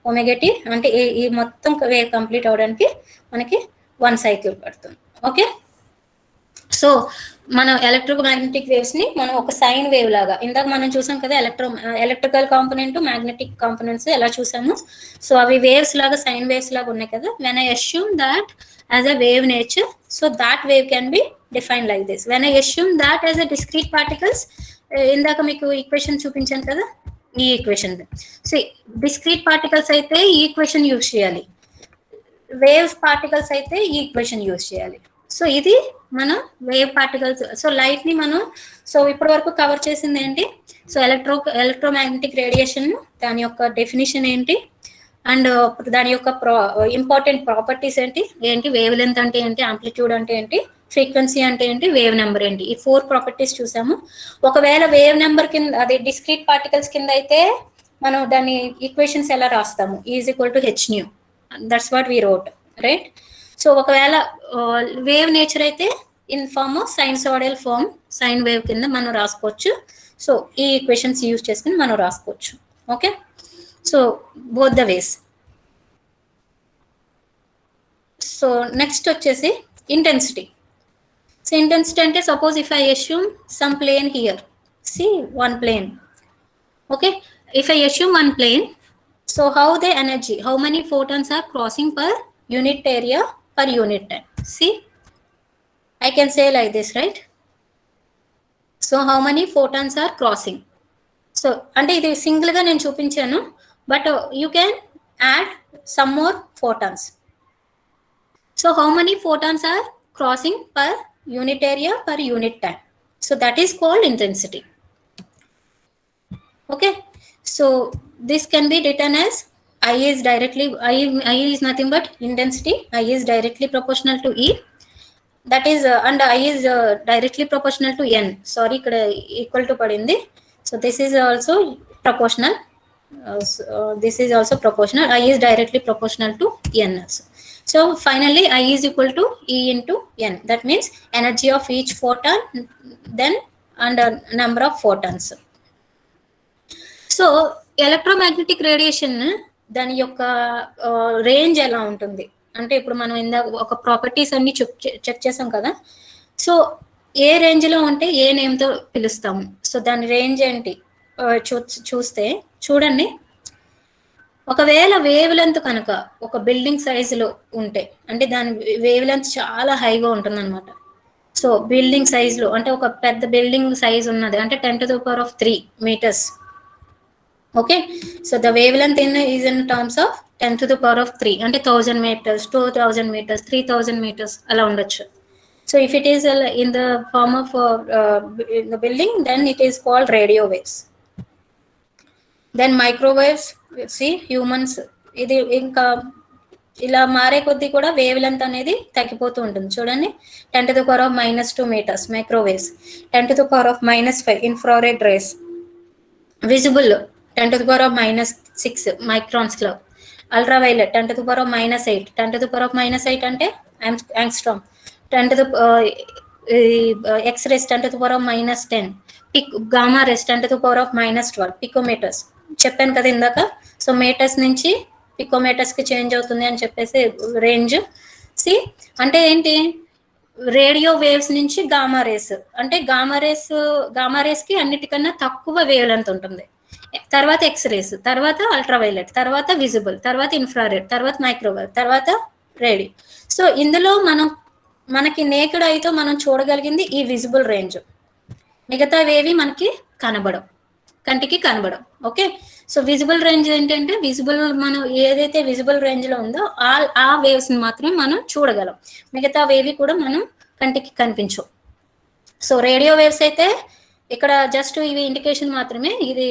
omega t అంటే ఈ మొత్తం వేవ్ కంప్లీట్ అవడానికి మనకి 1 సైకిల్ పడుతుంది. ఓకే, సో మనం ఎలక్ట్రోమాగ్నెటిక్ వేవ్స్ ని మనం ఒక సైన్ వేవ్ లాగా ఇందాక మనం చూసాం కదా, ఎలక్ట్రికల్ కాంపోనెంట్, మ్యాగ్నెటిక్ కాంపోనెంట్స్ ఎలా చూసాము. సో అవి వేవ్స్ లాగా, సైన్ వేవ్స్ లాగా ఉన్నాయి కదా. When I assume that as a wave nature, so that wave can be define like this. When I assume that as a discrete particles, ఇందాక మీకు equation చూపించాను కదా, ఈ ఈక్వేషన్. సో డిస్క్రీట్ పార్టికల్స్ అయితే ఈ ఈక్వేషన్ యూజ్ చేయాలి, wave particles అయితే ఈ ఈక్వేషన్ యూజ్ చేయాలి. సో ఇది మన వేవ్ పార్టికల్స్. సో లైట్ ని మనం ఇప్పటి వరకు కవర్ చేసింది ఏంటి, సో ఎలక్ట్రోమాగ్నెటిక్ రేడియేషన్, దాని యొక్క డెఫినిషన్ ఏంటి, అండ్ దాని యొక్క ఇంపార్టెంట్ ప్రాపర్టీస్ ఏంటి, వేవ్ లెంత్ అంటే ఏంటి, ఆంప్లిట్యూడ్ అంటే ఏంటి, ఫ్రీక్వెన్సీ అంటే ఏంటి, వేవ్ నెంబర్ ఏంటి, ఈ 4 ప్రాపర్టీస్ చూసాము. ఒకవేళ వేవ్ నెంబర్ కింద, అది డిస్క్రీట్ పార్టికల్స్ కింద అయితే మనం దాని ఈక్వేషన్స్ ఎలా రాస్తాము, is equal to h nu. That's what we wrote, right. So ఒకవేళ వేవ్ నేచర్ అయితే in form of sinusoidal form, sine wave కింద మనం రాసుకోవచ్చు. సో ఈ ఈక్వేషన్స్ యూజ్ చేసుకుని మనం రాసుకోవచ్చు. Okay, so both the ways. So next వచ్చేసి intensity. So intensity ante suppose if I assume some plane here, see one plane, okay, if I assume one plane, so how the energy, how many photons are crossing per unit area per unit time? See, I can say like this, right? So how many photons are crossing? So అంటే ఇది single గా నేను చూపించాను, but you can add some more photons. So how many photons are crossing per unit area per unit time? So that is called intensity. Okay, so this can be written as I is directly, I is nothing but intensity. I is directly proportional to E, that is and I is directly proportional to N. Sorry, ikkada equal to padindi. So this is also proportional. This is also proportional. I is directly proportional to N also. So finally I is equal to E into N. That means energy of each photon, then and number of photons. So electromagnetic radiation దాని యొక్క range ఎలా ఉంటుంది అంటే, ఇప్పుడు మనం ఇందాక ఒక properties అన్ని చెక్ చేసాం కదా. సో ఏ రేంజ్లో ఉంటే ఏ నేమ్తో పిలుస్తాము, సో దాని రేంజ్ ఏంటి చూస్తే చూడండి. ఒకవేళ వేవ్ లెంత్ కనుక ఒక బిల్డింగ్ సైజులో ఉంటే, అంటే దాని వేవ్ లెంత్ చాలా హైగా ఉంటుందన్నమాట. సో బిల్డింగ్ సైజులో అంటే ఒక పెద్ద బిల్డింగ్ సైజ్ ఉన్నది అంటే 10⁻³ meters. Okay, so the wavelength is in terms of 10⁻³ అంటే 1000 meters, 2000 meters, 3000 meters అలా ఉండొచ్చు. So if it is in the form of in the building, then it is called radio waves. Then microwaves, see humans, ఇది ఇంకా ఇలా మారే కొద్దీ కూడా wave length అనేది తగ్గిపోతూ ఉంటుంది. చూడండి, 10⁻⁻² meters microwaves, 10⁻⁻5 infrared race, visible 10⁻⁻6 microns లో, అల్ట్రావైలెట్ 10⁻⁻8, 10⁻⁻8 అంటే యాంగ్స్ట్రామ్, ఎక్స్రేస్ 10⁻⁻10, గామా రేస్ 10⁻⁻12 పికోమీటర్స్. చెప్పాను కదా ఇందాక. సో మీటర్స్ నుంచి పికోమీటర్స్ కి చేంజ్ అవుతుంది అని చెప్పేసి రేంజ్. సి అంటే ఏంటి, రేడియో వేవ్స్ నుంచి గామా రేస్, అంటే గామా రేస్ కి అన్నిటికన్నా తక్కువ వేవ్ లెంత్ ఉంటుంది. తర్వాత ఎక్స్రేస్, తర్వాత అల్ట్రావైలెట్, తర్వాత విజిబుల్, తర్వాత ఇన్ఫ్రారెడ్, తర్వాత మైక్రోవేవ్, తర్వాత రేడియో. సో ఇందులో మనకి నేకెడ్ అయితే మనం చూడగలిగింది ఈ విజిబుల్ రేంజ్, మిగతావేవి మనకి కనబడవు, కంటికి కనబడవు. ఓకే, సో విజిబుల్ రేంజ్ ఏంటంటే, మనం ఏదైతే విజిబుల్ రేంజ్ లో ఉందో ఆ వేవ్స్ ని మాత్రమే మనం చూడగలం, మిగతా వేవి కూడా మనం కంటికి కనిపించవు. సో రేడియో వేవ్స్ అయితే ఇక్కడ జస్ట్ ఇవి ఇండికేషన్ మాత్రమే, ఇది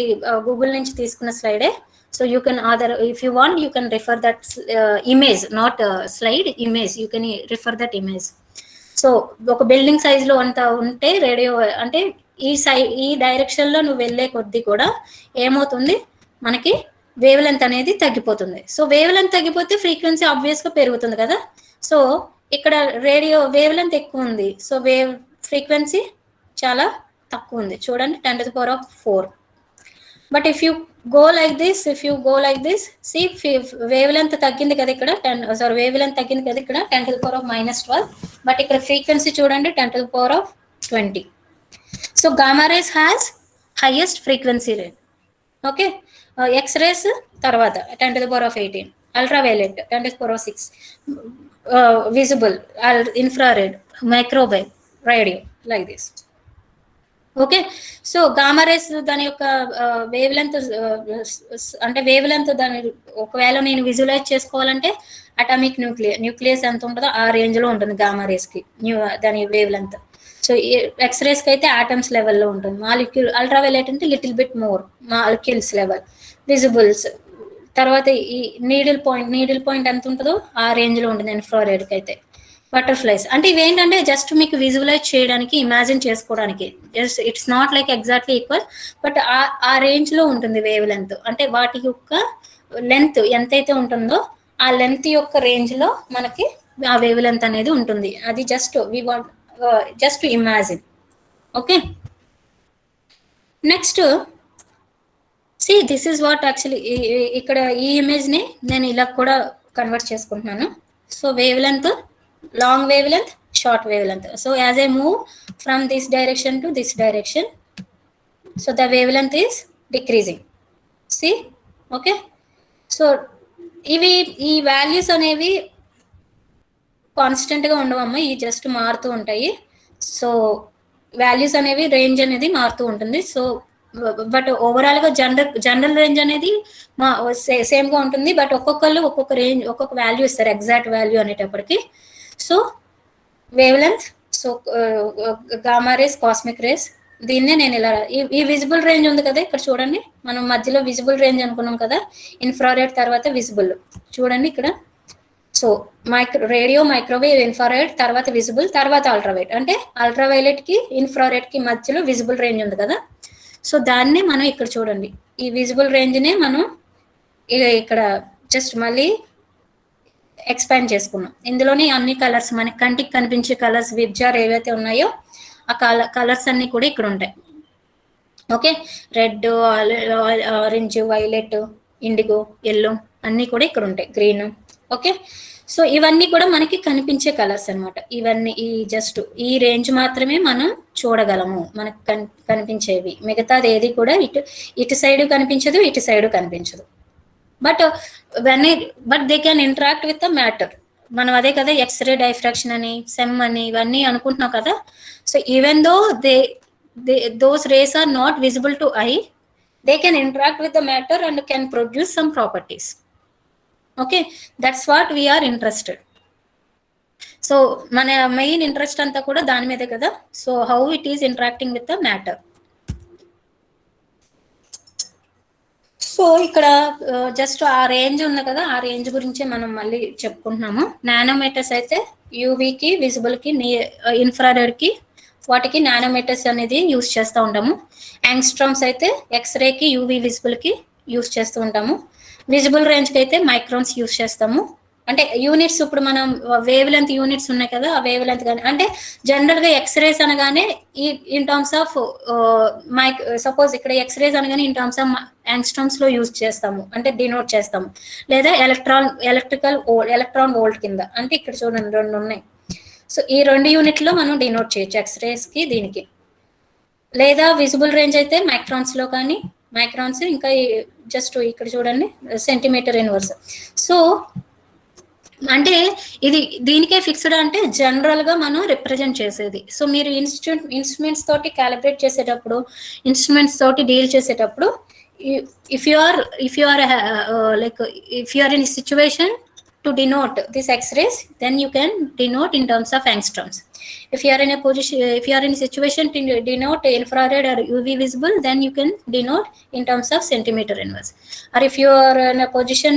గూగుల్ నుంచి తీసుకున్న స్లైడే. So you can if you want you can refer that image, not slide, image, you can refer that image. So ఒక బిల్డింగ్ సైజ్ లో అంతా ఉంటే రేడియో అంటే ఈ డైరెక్షన్ లో నువ్వు వెళ్ళే కొద్దీ కూడా ఏమవుతుంది, మనకి వేవ్ లెంత్ అనేది తగ్గిపోతుంది. సో వేవ్ లెంత్ తగ్గిపోతే ఫ్రీక్వెన్సీ ఆబ్వియస్ గా పెరుగుతుంది కదా. సో ఇక్కడ రేడియో వేవ్ లెంత్ ఎక్కువ ఉంది, సో వేవ్ ఫ్రీక్వెన్సీ చాలా తక్కువ ఉంది. చూడండి, 10⁻⁴. But if you go like this, see wavelength తగ్గింది కదా ఇక్కడ, వేవ్ లెంత్ తగ్గింది కదా ఇక్కడ 10⁻⁻12, బట్ ఇక్కడ ఫ్రీక్వెన్సీ చూడండి 10⁻20. So gamma rays has highest frequency rate. Okay, x rays తర్వాత 10⁻18, ultraviolet 10⁻6, visible, infrared, microwave, radio, like this. Okay, so gamma rays దాని యొక్క వేవ్ లెంత్, అంటే వేవ్ లెంత్ దాని ఒకవేళ నేను విజువలైజ్ చేసుకోవాలంటే అటామిక్ న్యూక్లియస్ ఎంత ఉంటుందో ఆ రేంజ్ లో ఉంటుంది గామా రేస్ కి దాని వేవ్ లెంత్. సో ఎక్స్రేస్ కి అయితే ఆటమ్స్ లెవెల్లో ఉంటుంది, మాలిక్యూల్, అల్ట్రావైలెట్ అంటే little bit more molecules level, visibles, తర్వాత ఈ నీడిల్ పాయింట్ ఎంత ఉంటుందో ఆ రేంజ్ లో ఉంటుంది ఇన్ఫ్రారెడ్ కి అయితే. బటర్ఫ్లైస్ అంటే ఇవేంటంటే జస్ట్ మీకు విజువలైజ్ చేయడానికి, ఇమాజిన్ చేసుకోవడానికి, just it's not like exactly equal, but ఆ రేంజ్ లో ఉంటుంది వేవ్ లెంత్. అంటే వాటి యొక్క లెంత్ ఎంతైతే ఉంటుందో ఆ లెంత్ యొక్క రేంజ్ లో మనకి ఆ వేవ్ లెంత్ అనేది ఉంటుంది. అది just imagine. Okay, next see this is what actually ఇక్కడ ఈ ఇమేజ్ ని నేను ఇలా కూడా కన్వర్ట్ చేసుకుంటున్నాను. So wave length, long wave length, short wavelength. So as I move from this direction to this direction, so the wavelength is decreasing. See, okay. So ఈ values అనేవి కాన్స్టెంట్గా ఉండవమ్మా, ఈ జస్ట్ మారుతూ ఉంటాయి. సో వాల్యూస్ అనేవి range అనేది మారుతూ ఉంటుంది. సో బట్ ఓవరాల్గా జనరల్ రేంజ్ అనేది సేమ్గా ఉంటుంది. బట్ ఒక్కొక్కళ్ళు ఒక్కొక్క రేంజ్ ఒక్కొక్క వాల్యూ ఇస్తారు, ఎగ్జాక్ట్ వాల్యూ అనేటప్పటికి. So wavelength, so gamma race, cosmic race, దీన్నే నేను ఇలా ఈ విజిబుల్ రేంజ్ ఉంది కదా ఇక్కడ చూడండి, మనం మధ్యలో విజిబుల్ రేంజ్ అనుకున్నాం కదా, ఇన్ఫ్రారెడ్ తర్వాత విజిబుల్. చూడండి ఇక్కడ, సో రేడియో, మైక్రోవేవ్, ఇన్ఫ్రారెడ్, తర్వాత విజిబుల్, తర్వాత అల్ట్రావైలెట్. అంటే అల్ట్రావైలెట్ కి ఇన్ఫ్రారెడ్ కి మధ్యలో విజిబుల్ రేంజ్ ఉంది కదా. సో దాన్ని మనం ఇక్కడ చూడండి, ఈ విజిబుల్ రేంజ్ నే మనం ఇక్కడ జస్ట్ మళ్ళీ ఎక్స్పాండ్ చేసుకున్నాం. ఇందులోనే అన్ని కలర్స్, మనకి కంటికి కనిపించే కలర్స్, విబ్జార్ ఏవైతే ఉన్నాయో ఆ కలర్స్ అన్ని కూడా ఇక్కడ ఉంటాయి. Okay, red, orange, violet, IndiGo, yellow అన్నీ కూడా ఇక్కడ ఉంటాయి, గ్రీన్. ఓకే, సో ఇవన్నీ కూడా మనకి కనిపించే కలర్స్ అనమాట. ఇవన్నీ ఈ జస్ట్ ఈ రేంజ్ మాత్రమే మనం చూడగలము, మనకు కనిపించేవి. మిగతాది ఏది కూడా ఇటు సైడ్ కనిపించదు, ఇటు సైడ్ కనిపించదు. But but they can interact with the matter. మనం అదే కదా ఎక్స్రే డైఫ్రాక్షన్ అని, సెమ్ అని ఇవన్నీ అనుకుంటున్నాం కదా. So even though those rays are not visible to eye, they can interact with the matter and can produce some properties. Okay, that's what we are interested. So మన main interest అంతా కూడా దాని మీదే కదా. So how it is interacting with the matter. So ఇక్కడ just ఆ range ఉంది కదా, ఆ రేంజ్ గురించి మనం మళ్ళీ చెప్పుకుంటున్నాము. నానోమీటర్స్ అయితే యూవీకి, విజిబుల్కి, ఇన్ఫ్రారెడ్కి, వాటికి నానోమీటర్స్ అనేది యూస్ చేస్తూ ఉంటాము. యాంగ్స్ట్రామ్స్ అయితే ఎక్స్రేకి, యూవీ విజిబుల్కి యూస్ చేస్తూ ఉంటాము. విజిబుల్ రేంజ్కి అయితే మైక్రాన్స్ యూస్ చేస్తాము. అంటే యూనిట్స్, ఇప్పుడు మనం వేవ్ లెంత్ యూనిట్స్ ఉన్నాయి కదా, ఆ వేవ్ లెంత్ కానీ, అంటే జనరల్గా ఎక్స్రేస్ అనగానే ఇన్ టర్మ్స్ ఆఫ్ సపోజ్ ఇక్కడ ఎక్స్రేస్ అనగానే ఇన్ టర్మ్స్ ఆఫ్ యాంగ్స్ట్రామ్స్ లో యూజ్ చేస్తాము, అంటే డినోట్ చేస్తాము. లేదా ఎలక్ట్రాన్ వోల్ట్ కింద, అంటే ఇక్కడ చూడండి రెండు ఉన్నాయి. సో ఈ 2 యూనిట్లో మనం డినోట్ చేయొచ్చు, ఎక్స్రేస్ కి, దీనికి. లేదా విజిబుల్ రేంజ్ అయితే మైక్రాన్స్ లో కానీ, మైక్రాన్స్ ఇంకా జస్ట్ ఇక్కడ చూడండి సెంటీమీటర్ ఇన్వర్స్. సో అంటే ఇది దీనికే ఫిక్స్డ్, అంటే జనరల్ గా మనం రిప్రజెంట్ చేసేది. సో మీరు ఇన్స్ట్రుమెంట్స్ తోటి క్యాలిబ్రేట్ చేసేటప్పుడు, ఇన్స్ట్రుమెంట్స్ తోటి డీల్ చేసేటప్పుడు, if you are like if you are in a situation to denote this X-rays, then you can denote in terms of angstroms. If you are in a situation to denote infrared or UV visible, then you can denote in terms of centimeter inverse. Or if you are in a position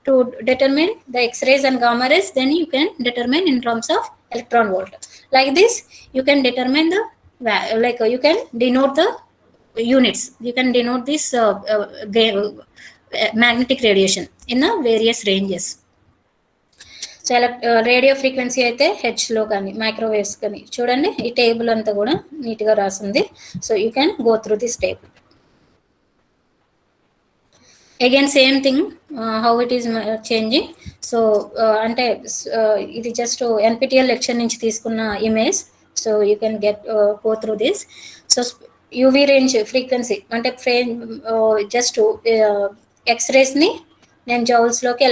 to determine the X-rays and gamma rays, then you can determine in terms of electron volt. Like this, you can determine the you can denote the units. You can denote this magnetic radiation in the various ranges. So radio frequency అయితే హెచ్లో కానీ, microwaves కానీ చూడండి, ఈ table అంతా కూడా నీట్గా రాసింది. So you can go through this table. Again same thing, how it is changing. So అంటే ఇది జస్ట్ ఎన్పిటిఎల్ లెక్చర్ నుంచి తీసుకున్న image. So you can go through this. So UV range frequency అంటే జస్ట్ ఎక్స్రేస్ని నేను జౌల్స్లోకి,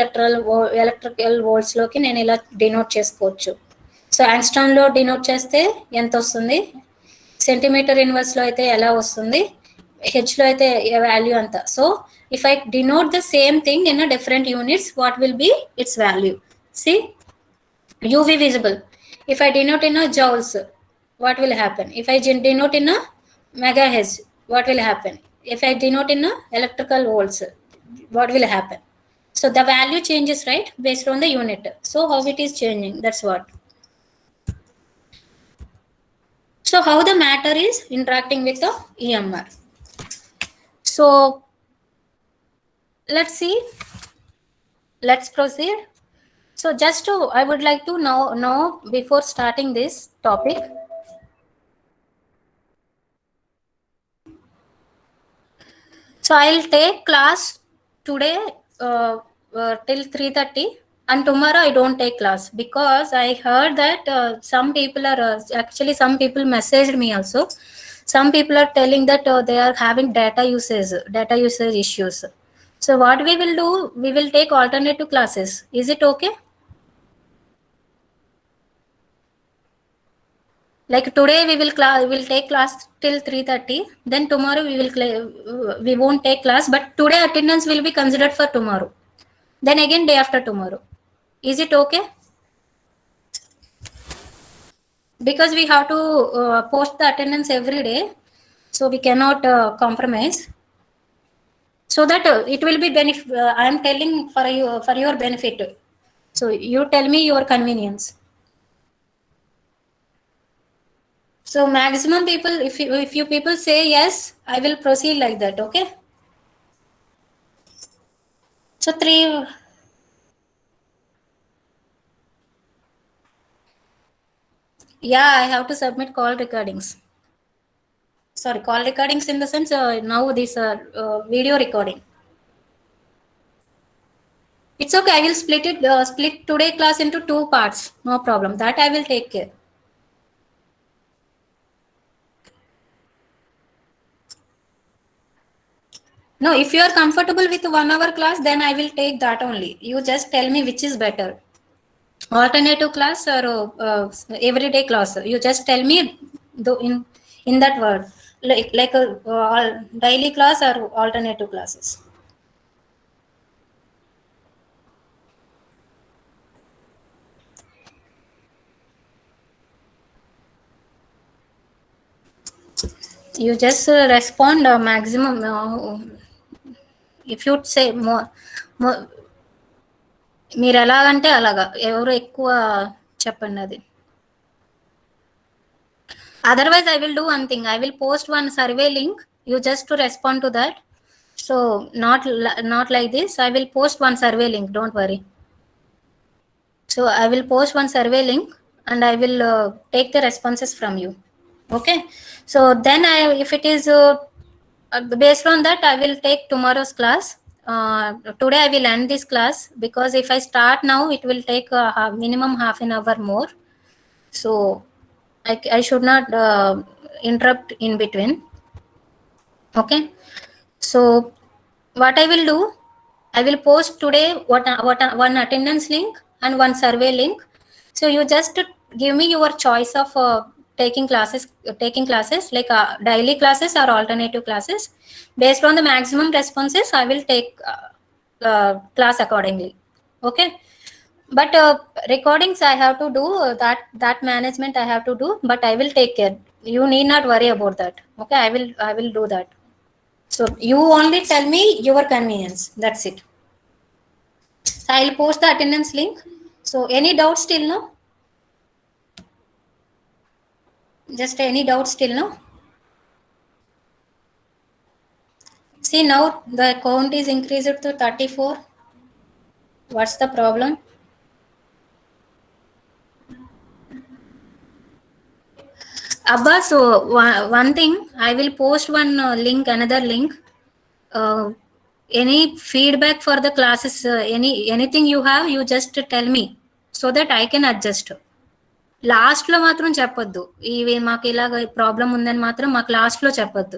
ఎలక్ట్రికల్ వోల్ట్స్లోకి నేను ఇలా denote చేసుకోవచ్చు. So యాంగ్స్ట్రామ్లో denote చేస్తే ఎంత వస్తుంది, సెంటీమీటర్ ఇన్వర్స్లో అయితే ఎలా వస్తుంది, హెచ్లో అయితే వాల్యూ అంత. So if I denote the same thing in different units, what will be its value. See UV visible, if I denote in joules, what will happen. If I denote in megahertz, what will happen. If I denote in electrical volts, what will happen. So the value changes, right, based on the unit. So how it is changing, that's what. So how the matter is interacting with the EMR. So let's see, let's proceed. So just to, I would like to know before starting this topic, so I'll take class today till 3:30. and tomorrow I don't take class, because I heard that some people are actually, some people messaged me also. Some people are telling that they are having data usage issues. So what we will do, we will take alternative classes. Is it okay? Like today we will take class till 3:30, then tomorrow we won't take class, but today attendance will be considered for tomorrow, then again day after tomorrow. Is it okay? Because we have to post the attendance every day, so we cannot compromise, so that it will be I am telling for your benefit, so you tell me your convenience. So maximum people, if you people say yes, I will proceed like that. Okay. So three. Yeah, I have to submit call recordings. Sorry, call recordings in the sense now this video recording. It's okay. I will split today class into 2 parts. No problem. That I will take care. No, if you are comfortable with 1 hour class, then I will take that only. You just tell me which is better, alternative class or everyday class. You just tell me in that word, like a daily class or alternative classes. You just respond maximum. If you say more, మీరు ఎలాగంటే అలాగా, ఎవరు ఎక్కువ చెప్పండి అది. Otherwise I will do one thing, I will post one survey link, you just to respond to that. So not like this, I will post one survey link, don't worry. So I will post one survey link and I will take the responses from you. Okay. So then if it is based on that, I will take tomorrow's class. Today I will end this class, because if I start now, it will take minimum half an hour more. So I should not interrupt in between. Okay. So what I will do, I will post today one attendance link and one survey link. So you just give me your choice of taking classes like daily classes or alternative classes. Based on the maximum responses, I will take class accordingly. Okay. But recordings I have to do, that management I have to do, but I will take care. You need not worry about that. Okay. I will do that. So you only tell me your convenience, that's it. So I'll post the attendance link. So any doubts still, no? Just any doubts still, no? See, now the count is increased to 34. What's the problem? Abba, so one thing, I will post one link, another link. Any feedback for the classes, anything you have, you just tell me, so that I can adjust. లాస్ట్లో మాత్రం చెప్పొద్దు, ఇవి మాకు ఇలాగ problem ఉందని మాత్రం మాకు లాస్ట్లో చెప్పొద్దు.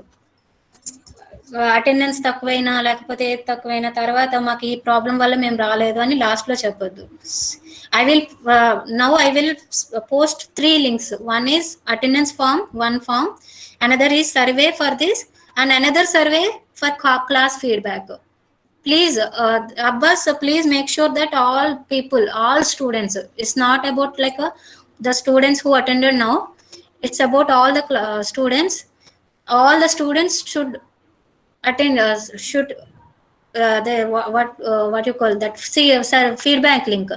అటెండెన్స్ తక్కువైనా లేకపోతే ఏది తక్కువైనా తర్వాత మాకు ఈ ప్రాబ్లం వల్ల మేము రాలేదు అని లాస్ట్లో చెప్పొద్దు. I will post 3 links. One is attendance form, one form, another is survey for this, and another survey for class feedback. Please, Abbas, please make sure that all students, it's not about like the students who attended now, it's about all the students. All the students should attend, what you call that, see feedback link.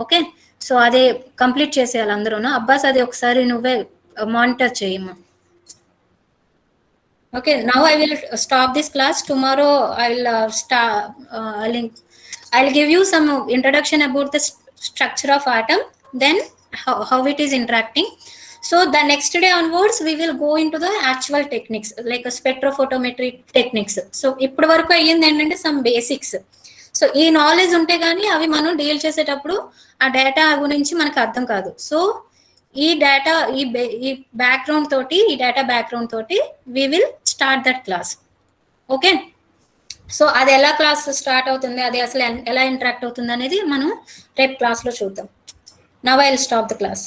Okay. So అదే complete చేసేయాలి అందరూనా. అబ్బాస్ అది ఒకసారి నువ్వే monitor చేయమ్మా. Okay, now I will stop this class. Tomorrow I will I'll give you some introduction about the structure of atom, then how it is interacting. So the next day onwards we will go into the actual techniques, like a spectrophotometry techniques. So ఇప్పుడు వరకు అయ్యింది ఏంటంటే some basics. So ఈ knowledge ఉంటే కానీ అవి మనం deal చేసేటప్పుడు ఆ డేటా గురించి మనకు అర్థం కాదు. సో ఈ డేటా ఈ బ్యాక్గ్రౌండ్ తోటి, ఈ డేటా బ్యాక్గ్రౌండ్ తోటి we will start that class. Okay, so అది ఎలా క్లాస్ స్టార్ట్ అవుతుంది, అది అసలు ఎలా ఇంటరాక్ట్ అవుతుంది అనేది మనం రేపు క్లాస్లో చూద్దాం. Now I will stop the class.